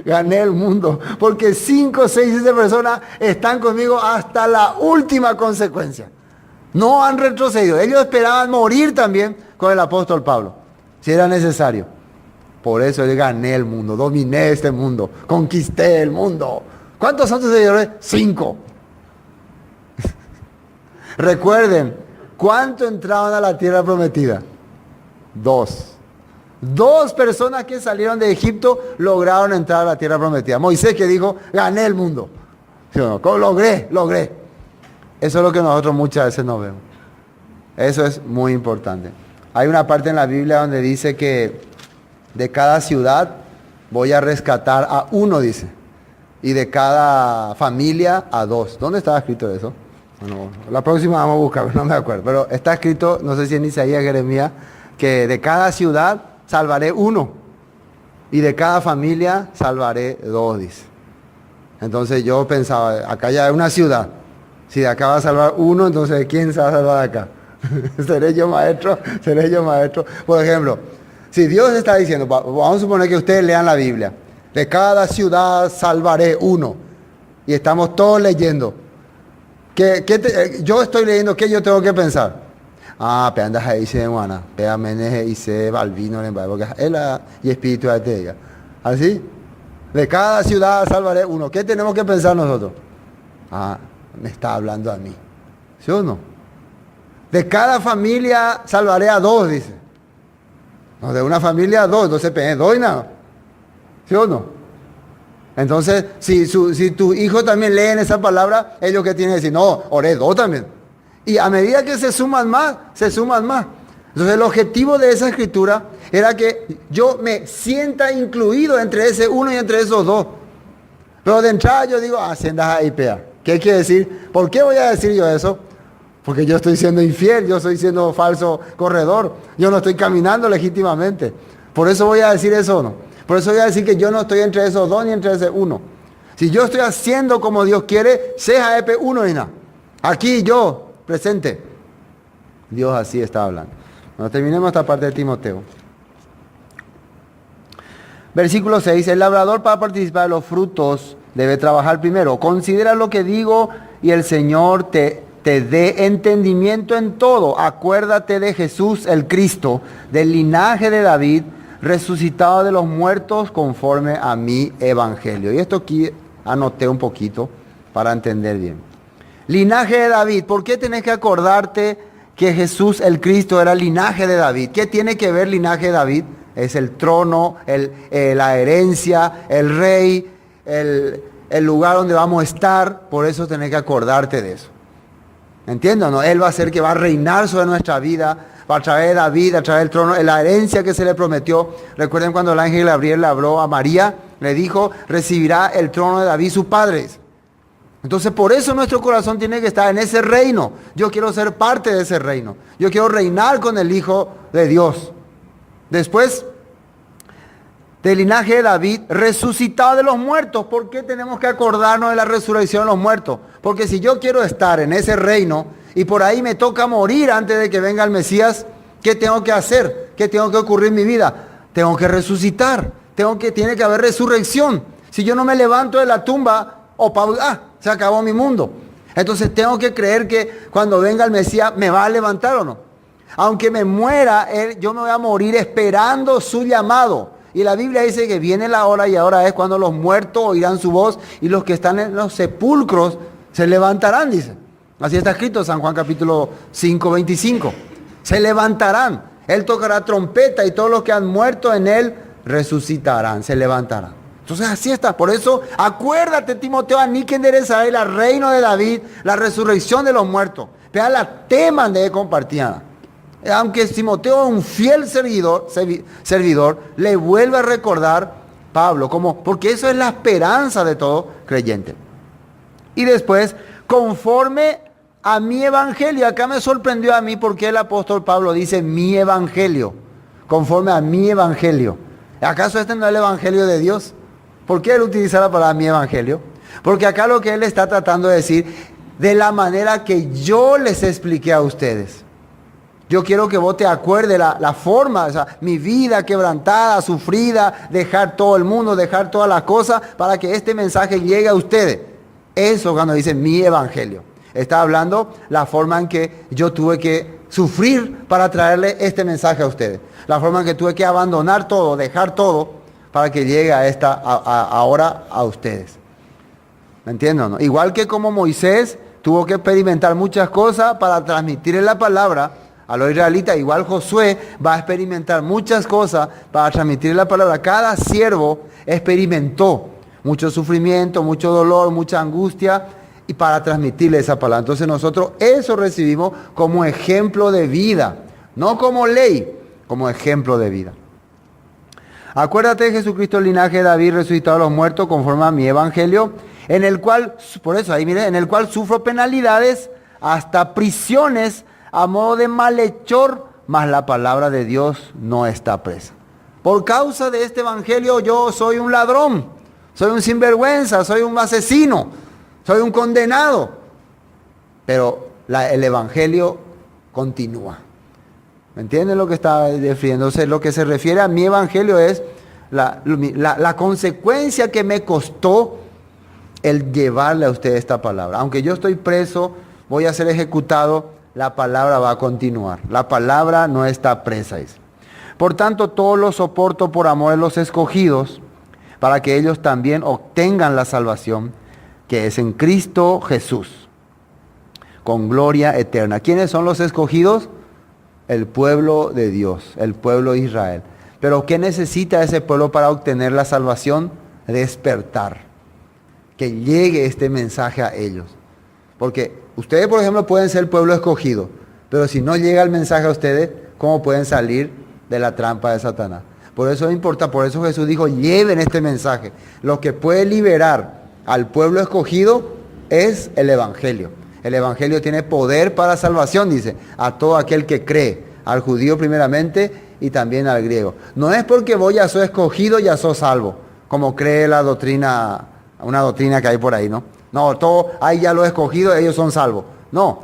Gané el mundo. Porque 5, 6, 7 personas están conmigo hasta la última consecuencia. No han retrocedido. Ellos esperaban morir también con el apóstol Pablo, si era necesario. Por eso yo gané el mundo, dominé este mundo, conquisté el mundo. ¿Cuántos santos seguidores? 5. Recuerden, ¿cuánto entraron a la tierra prometida? 2. 2 personas que salieron de Egipto lograron entrar a la tierra prometida. Moisés que dijo, gané el mundo. ¿Sí o no? Logré. Eso es lo que nosotros muchas veces no vemos. Eso es muy importante. Hay una parte en la Biblia donde dice que de cada ciudad voy a rescatar a 1, dice. Y de cada familia a 2. ¿Dónde estaba escrito eso? Bueno, la próxima vamos a buscar, no me acuerdo. Pero está escrito, no sé si en Isaías, Jeremías, que de cada ciudad salvaré 1. Y de cada familia salvaré 2, dice. Entonces yo pensaba, acá ya hay una ciudad. Si de acá va a salvar 1, entonces ¿quién se va a salvar de acá? ¿Seré yo maestro? Por ejemplo, si Dios está diciendo, vamos a suponer que ustedes lean la Biblia. De cada ciudad salvaré 1. Y estamos todos leyendo. Yo estoy leyendo, ¿qué yo tengo que pensar? Pero andas ahí, se Juana, pega meneje y se Balvino, porque él y espíritu de te. ¿Así? De cada ciudad salvaré 1. ¿Qué tenemos que pensar nosotros? Me está hablando a mí. ¿Sí o no? De cada familia salvaré a 2, dice. No, de una familia a 2, entonces 2 y nada. ¿Sí o no? Entonces, si tus hijos también leen esa palabra, ellos que tienen que decir, no, oré 2 también. Y a medida que se suman más. Entonces el objetivo de esa escritura era que yo me sienta incluido entre ese 1 y entre esos 2. Pero de entrada yo digo, haciendas IPA. ¿Qué quiere decir? ¿Por qué voy a decir yo eso? Porque yo estoy siendo infiel, yo estoy siendo falso corredor, yo no estoy caminando legítimamente. Por eso voy a decir eso, ¿no? Por eso voy a decir que yo no estoy entre esos dos ni entre ese uno. Si yo estoy haciendo como Dios quiere, sea EP1 y nada. Aquí yo, presente. Dios así está hablando. Bueno, terminemos esta parte de Timoteo. Versículo 6. El labrador para participar de los frutos debe trabajar primero. Considera lo que digo y el Señor te dé entendimiento en todo. Acuérdate de Jesús el Cristo, del linaje de David, resucitado de los muertos conforme a mi evangelio. Y esto aquí anoté un poquito para entender bien. Linaje de David. ¿Por qué tenés que acordarte que Jesús el Cristo era el linaje de David? ¿Qué tiene que ver linaje de David? Es el trono, la herencia, el rey, el lugar donde vamos a estar. Por eso tenés que acordarte de eso. ¿Entiendes? ¿No? Él va a ser que va a reinar sobre nuestra vida, a través de David, a través del trono, la herencia que se le prometió. Recuerden cuando el ángel Gabriel le habló a María, le dijo, recibirá el trono de David, su padre. Entonces por eso nuestro corazón tiene que estar en ese reino. Yo quiero ser parte de ese reino. Yo quiero reinar con el Hijo de Dios. Después, del linaje de David, resucitado de los muertos. ¿Por qué tenemos que acordarnos de la resurrección de los muertos? Porque si yo quiero estar en ese reino y por ahí me toca morir antes de que venga el Mesías, ¿qué tengo que hacer? ¿Qué tengo que ocurrir en mi vida? Tengo que resucitar. Tiene que haber resurrección. Si yo no me levanto de la tumba, se acabó mi mundo. Entonces tengo que creer que cuando venga el Mesías me va a levantar o no. Aunque me muera, yo me voy a morir esperando su llamado. Y la Biblia dice que viene la hora y ahora es cuando los muertos oirán su voz y los que están en los sepulcros se levantarán, dice. Así está escrito en San Juan capítulo 5, 25. Se levantarán. Él tocará trompeta y todos los que han muerto en él resucitarán, se levantarán. Entonces así está. Por eso acuérdate, Timoteo, a mí que enderezará el reino de David, la resurrección de los muertos. Pero la teman de compartir. Aunque Timoteo es un fiel servidor, le vuelve a recordar Pablo, porque eso es la esperanza de todo creyente. Y después, conforme a mi evangelio, acá me sorprendió a mí porque el apóstol Pablo dice mi evangelio, conforme a mi evangelio. ¿Acaso este no es el evangelio de Dios? ¿Por qué él utiliza la palabra mi evangelio? Porque acá lo que él está tratando de decir, de la manera que yo les expliqué a ustedes. Yo quiero que vos te acuerdes la forma, o sea, mi vida quebrantada, sufrida, dejar todo el mundo, dejar todas las cosas para que este mensaje llegue a ustedes. Eso cuando dice mi evangelio. Está hablando la forma en que yo tuve que sufrir para traerle este mensaje a ustedes. La forma en que tuve que abandonar todo, dejar todo para que llegue ahora a ustedes. ¿Me entienden? ¿No? Igual que como Moisés tuvo que experimentar muchas cosas para transmitirle la palabra a los israelitas, igual Josué va a experimentar muchas cosas para transmitir la palabra. Cada siervo experimentó mucho sufrimiento, mucho dolor, mucha angustia y para transmitirle esa palabra. Entonces nosotros eso recibimos como ejemplo de vida, no como ley, como ejemplo de vida. Acuérdate de Jesucristo, el linaje de David, resucitado de los muertos, conforme a mi evangelio, en el cual, por eso ahí mire, en el cual sufro penalidades, hasta prisiones, a modo de malhechor, mas la palabra de Dios no está presa. Por causa de este evangelio yo soy un ladrón, soy un sinvergüenza, soy un asesino, soy un condenado. Pero el evangelio continúa. ¿Me entienden lo que está refiriéndose? Lo que se refiere a mi evangelio es la consecuencia que me costó el llevarle a usted esta palabra. Aunque yo estoy preso, voy a ser ejecutado, la palabra va a continuar. La palabra no está presa. Por tanto, todo lo soporto por amor de los escogidos, para que ellos también obtengan la salvación que es en Cristo Jesús, con gloria eterna. ¿Quiénes son los escogidos? El pueblo de Dios, el pueblo de Israel. Pero ¿qué necesita ese pueblo para obtener la salvación? Despertar. Que llegue este mensaje a ellos. Porque ustedes, por ejemplo, pueden ser el pueblo escogido, pero si no llega el mensaje a ustedes, ¿cómo pueden salir de la trampa de Satanás? Por eso importa, por eso Jesús dijo, lleven este mensaje. Lo que puede liberar al pueblo escogido es el evangelio. El evangelio tiene poder para salvación, dice, a todo aquel que cree, al judío primeramente y también al griego. No es porque vos ya sos escogido, ya sos salvo, como cree la doctrina, una doctrina que hay por ahí, ¿no? No, todo, ahí ya los escogidos, ellos son salvos. No,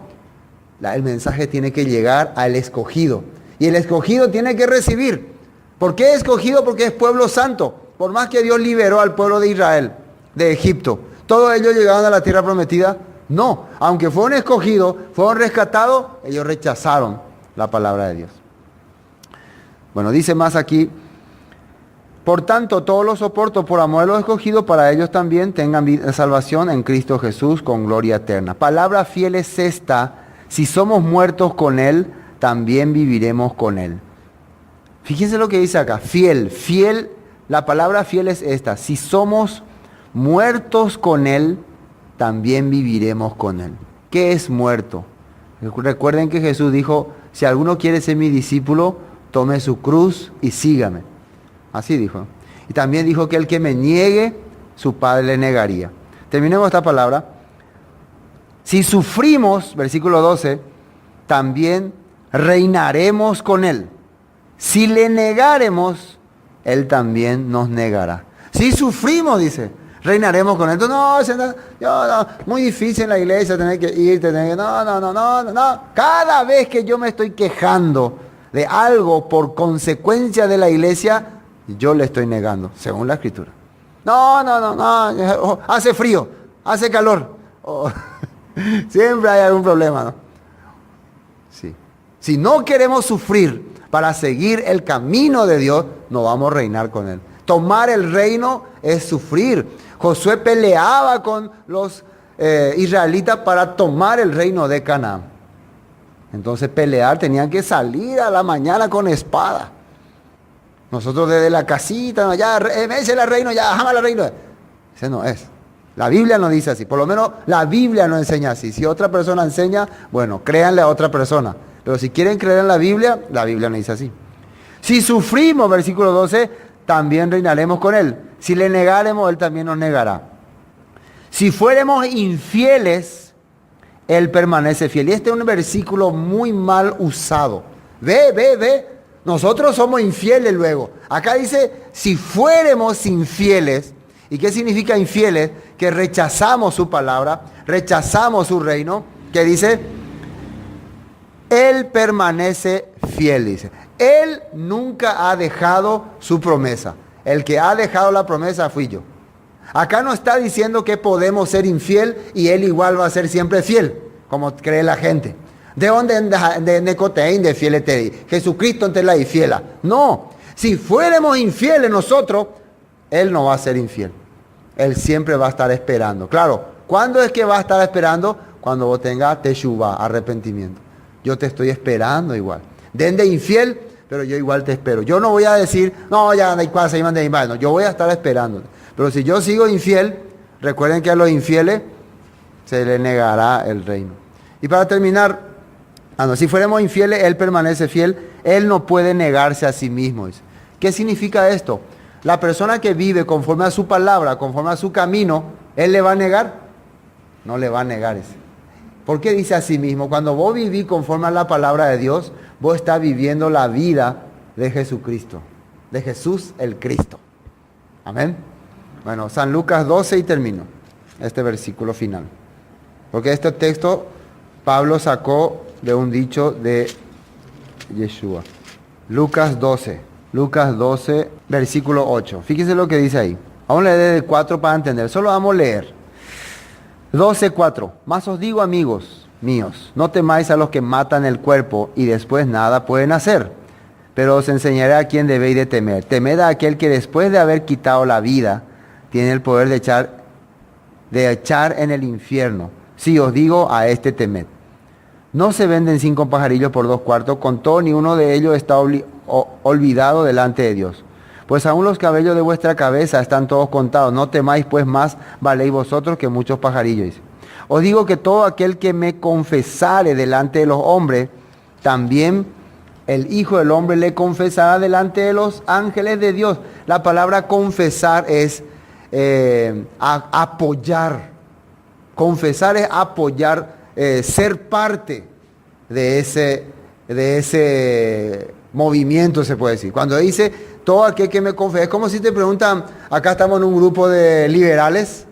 el mensaje tiene que llegar al escogido. Y el escogido tiene que recibir. ¿Por qué escogido? Porque es pueblo santo. Por más que Dios liberó al pueblo de Israel, de Egipto, ¿todos ellos llegaron a la tierra prometida? No, aunque fueron escogidos, fueron rescatados, ellos rechazaron la palabra de Dios. Bueno, dice más aquí: por tanto, todos los soporto por amor a los escogidos, para ellos también tengan salvación en Cristo Jesús con gloria eterna. Palabra fiel es esta: si somos muertos con Él, también viviremos con Él. Fíjense lo que dice acá, fiel, fiel, la palabra fiel es esta: si somos muertos con Él, también viviremos con Él. ¿Qué es muerto? Recuerden que Jesús dijo: si alguno quiere ser mi discípulo, tome su cruz y sígame. Así dijo. Y también dijo que el que me niegue, su Padre le negaría. Terminemos esta palabra. Si sufrimos, versículo 12, también reinaremos con Él. Si le negaremos, Él también nos negará. Si sufrimos, dice, reinaremos con Él. Entonces, no, muy difícil en la iglesia tener que ir, no. Cada vez que yo me estoy quejando de algo por consecuencia de la iglesia, yo le estoy negando, según la Escritura. No, hace frío, hace calor. Siempre hay algún problema, ¿no? Sí. Si no queremos sufrir para seguir el camino de Dios, no vamos a reinar con Él. Tomar el reino es sufrir. Josué peleaba con los israelitas para tomar el reino de Canaán. Entonces pelear, tenían que salir a la mañana con espada. Nosotros desde la casita, ya, ese es el reino, ya, jamás el reino. Ese no es. La Biblia no dice así. Por lo menos la Biblia no enseña así. Si otra persona enseña, bueno, créanle a otra persona. Pero si quieren creer en la Biblia no dice así. Si sufrimos, versículo 12, también reinaremos con Él. Si le negaremos, Él también nos negará. Si fuéramos infieles, Él permanece fiel. Y este es un versículo muy mal usado. Ve. Nosotros somos infieles luego. Acá dice, si fuéramos infieles. ¿Y qué significa infieles? Que rechazamos su palabra, rechazamos su reino. Que dice, Él permanece fiel, dice. Él nunca ha dejado su promesa. El que ha dejado la promesa fui yo. Acá no está diciendo que podemos ser infiel y Él igual va a ser siempre fiel, como cree la gente. ¿De dónde de Necoteín de fiel te di? Jesucristo ante la infiela. No, si fuéramos infieles nosotros, Él no va a ser infiel. Él siempre va a estar esperando. Claro, ¿cuándo es que va a estar esperando? Cuando vos tengas teshuvá, arrepentimiento. Yo te estoy esperando igual. Den de infiel, pero yo igual te espero. Yo no voy a decir, no, ya no hay cosa, no, yo voy a estar esperando. Pero si yo sigo infiel, recuerden que a los infieles se les negará el reino. Y para terminar, si fuéramos infieles, Él permanece fiel. Él no puede negarse a sí mismo. ¿Qué significa esto? La persona que vive conforme a su palabra, conforme a su camino, ¿Él le va a negar? No le va a negar ese. ¿Por qué dice a sí mismo? Cuando vos vivís conforme a la palabra de Dios, vos estás viviendo la vida de Jesucristo, de Jesús el Cristo. Amén. Bueno, San Lucas 12 y termino este versículo final. Porque este texto Pablo sacó de un dicho de Yeshua. Lucas 12, versículo 8. Fíjese lo que dice ahí. Vamos a leer el 4 para entender. Solo vamos a leer. 12:4. Mas os digo, amigos míos, no temáis a los que matan el cuerpo y después nada pueden hacer. Pero os enseñaré a quién debéis de temer. Temed a aquel que después de haber quitado la vida, tiene el poder de echar en el infierno. Sí, os digo, a este temed. No se venden 5 pajarillos por 2 cuartos, con todo ni uno de ellos está olvidado delante de Dios. Pues aún los cabellos de vuestra cabeza están todos contados. No temáis, pues más valéis vosotros que muchos pajarillos. Os digo que todo aquel que me confesare delante de los hombres, también el Hijo del Hombre le confesará delante de los ángeles de Dios. La palabra confesar es apoyar. Confesar es apoyar, ser parte de ese movimiento, se puede decir. Cuando dice todo aquel que me confía, es como si te preguntan, acá estamos en un grupo de liberales,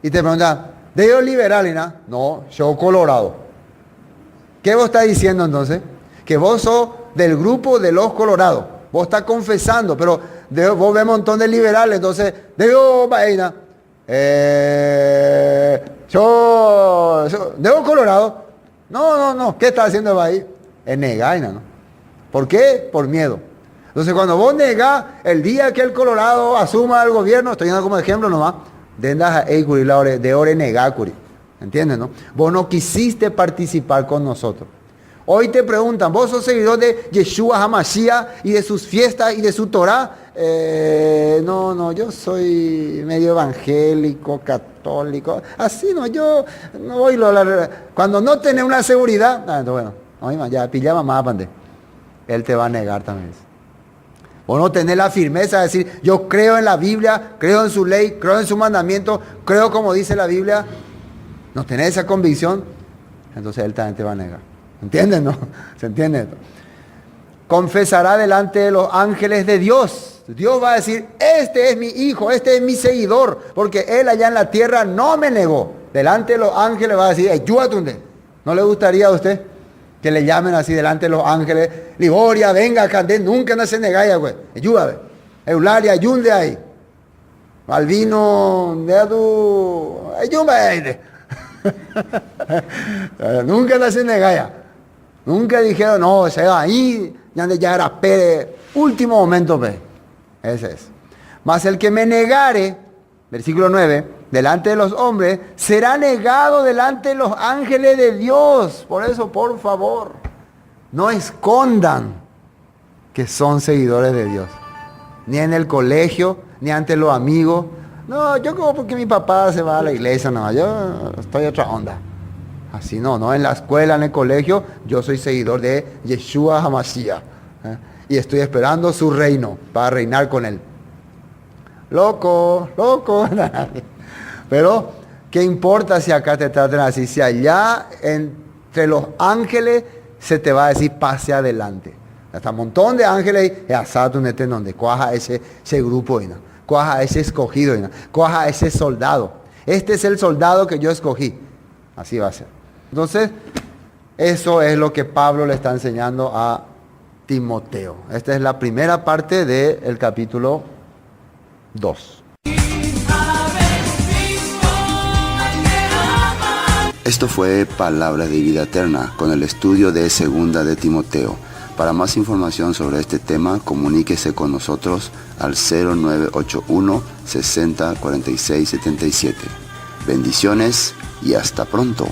y te preguntan, ¿de ellos liberales? No, yo colorado. ¿Qué vos estás diciendo entonces? Que vos sos del grupo de los colorados. Vos estás confesando, pero vos ves un montón de liberales, entonces, de ellos vaina. Yo, de ellos colorado. No, ¿qué estás haciendo ahí? Es negar, ¿no? ¿Por qué? Por miedo. Entonces cuando vos negás, el día que el Colorado asuma el gobierno, estoy dando como ejemplo nomás, de ore negacuri. ¿Entiendes, no? Vos no quisiste participar con nosotros. Hoy te preguntan, ¿vos sos seguidor de Yeshua HaMashiach y de sus fiestas y de su Torah? No, yo soy medio evangélico, católico. Así no, yo no voy. Cuando no tenés una seguridad, bueno, no, ya pillaba más pante. Él te va a negar también. O no tener la firmeza de decir, yo creo en la Biblia, creo en su ley, creo en su mandamiento, creo como dice la Biblia. No tenés esa convicción, entonces él también te va a negar. ¿Entiendes, no? ¿Se entiende? Confesará delante de los ángeles de Dios. Dios va a decir, este es mi hijo, este es mi seguidor, porque él allá en la tierra no me negó. Delante de los ángeles va a decir, ayúdate. ¿No le gustaría a usted que le llamen así delante de los ángeles? Liboria, venga, Candé, nunca no se negaya, güey. Ayúdame. Eulalia, ayúdate ahí. Malvino, ayúdame. Nunca no se negaya. Nunca dijeron, no, se va ahí, ya era Pérez. Último momento, Pérez. Ese es. Mas el que me negare, versículo 9, delante de los hombres, será negado delante de los ángeles de Dios. Por eso, por favor, no escondan que son seguidores de Dios. Ni en el colegio, ni ante los amigos. No, yo como porque mi papá se va a la iglesia, no, yo estoy otra onda. Así no, en la escuela, en el colegio, yo soy seguidor de Yeshua HaMashiach. Y estoy esperando su reino para reinar con él. Loco. Pero, ¿qué importa si acá te tratan así? Si allá entre los ángeles se te va a decir pase adelante. Hasta un montón de ángeles, donde cuaja ese grupo, cuaja ese escogido, cuaja ese soldado. Este es el soldado que yo escogí. Así va a ser. Entonces, eso es lo que Pablo le está enseñando a Timoteo. Esta es la primera parte del capítulo 2. Esto fue Palabras de Vida Eterna con el estudio de Segunda de Timoteo. Para más información sobre este tema, comuníquese con nosotros al 0981 60 46 77. Bendiciones y hasta pronto.